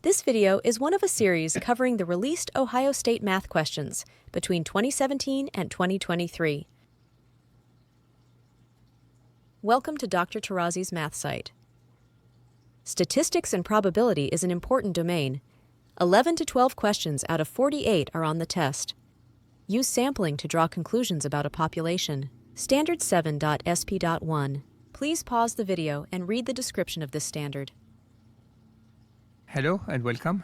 This video is one of a series covering the released Ohio State math questions between 2017 and 2023. Welcome to Dr. Tarazi's math site. Statistics and probability is an important domain. 11 to 12 questions out of 48 are on the test. Use sampling to draw conclusions about a population. Standard 7.SP.1. Please pause the video and read the description of this standard. Hello and welcome.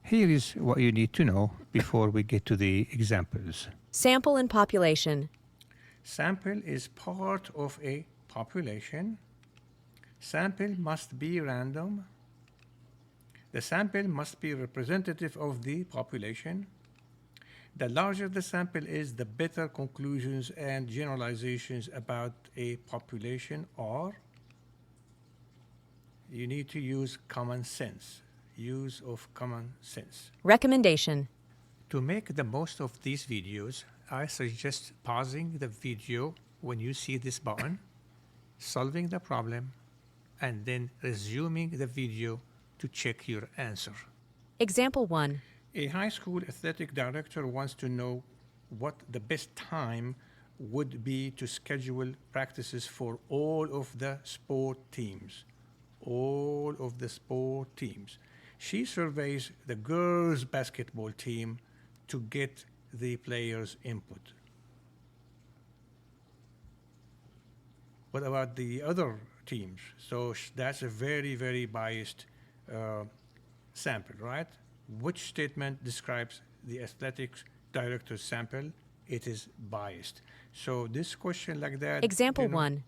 Here is what you need to know before we get to the examples. Sample and population. Sample is part of a population. Sample must be random. The sample must be representative of the population. The larger the sample is, the better conclusions and generalizations about a population are. You need to use common sense. Use of common sense. Recommendation. To make the most of these videos, I suggest pausing the video when you see this button, solving the problem, and then resuming the video to check your answer. Example 1. A high school athletic director wants to know what the best time would be to schedule practices for all of the sport teams. All of the sport teams. She surveys the girls' basketball team to get the players' input. What about the other teams? So that's a very, very biased sample, right? Which statement describes the athletics director's sample? It is biased. So this question like that. Example 1.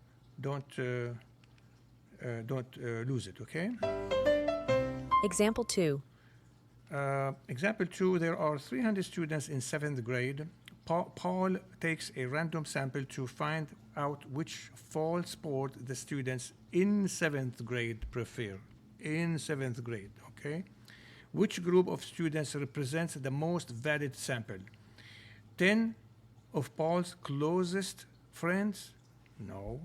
Don't lose it, okay? Example 2. Example 2, there are 300 students in 7th grade. Paul takes a random sample to find out which fall sport the students in 7th grade prefer. In 7th grade, okay? Which group of students represents the most valid sample? 10 of Paul's closest friends? No.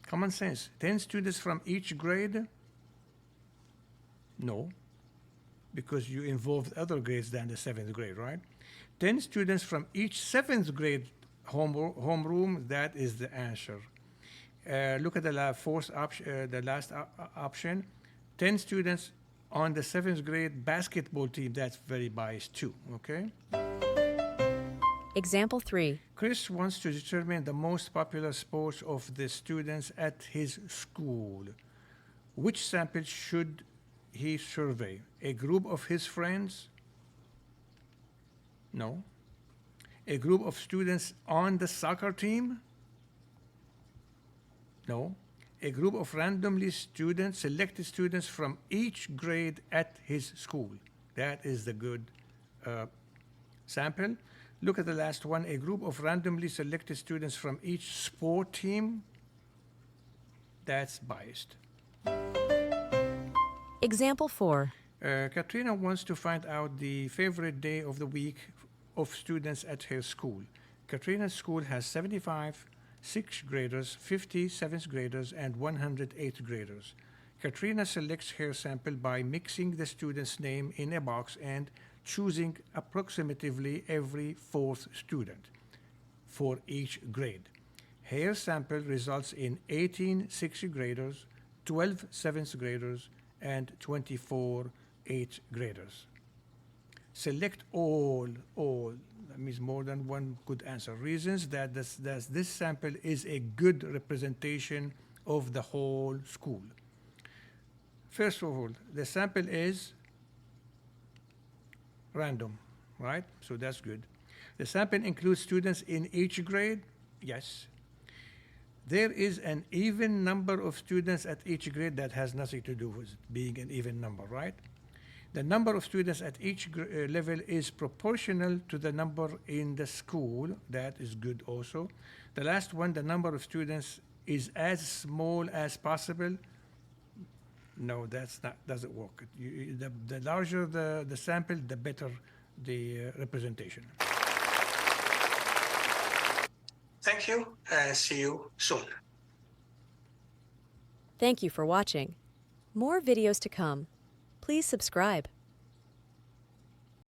Common sense. 10 students from each grade? No, because you involved other grades than the 7th grade, right? 10 students from each 7th grade homeroom, that is the answer. Look at the last option. 10 students on the 7th grade basketball team, that's very biased too, okay? Example 3. Chris wants to determine the most popular sports of the students at his school. Which sample should he survey? A group of his friends? No. A group of students on the soccer team? No. A group of randomly selected students from each grade at his school. That is the good sample. Look at the last one, a group of randomly selected students from each sport team. That's biased. Example 4. Katrina wants to find out the favorite day of the week of students at her school. Katrina's school has 75 6th graders, 50 7th graders, and 100 8th graders. Katrina selects her sample by mixing the student's name in a box and choosing approximately every 4th student for each grade. Her sample results in 18 6th graders, 12 7th graders, and 24 8th graders. Select all, that means more than one good answer. Reasons that this sample is a good representation of the whole school. First of all, the sample is random, right? So that's good. The sample includes students in each grade? Yes. There is an even number of students at each grade. That has nothing to do with being an even number, right? The number of students at each level is proportional to the number in the school. That is good also. The last one, the number of students is as small as possible. No, doesn't work. The larger the sample, the better the representation. Thank you, and see you soon. Thank you for watching. More videos to come. please subscribe.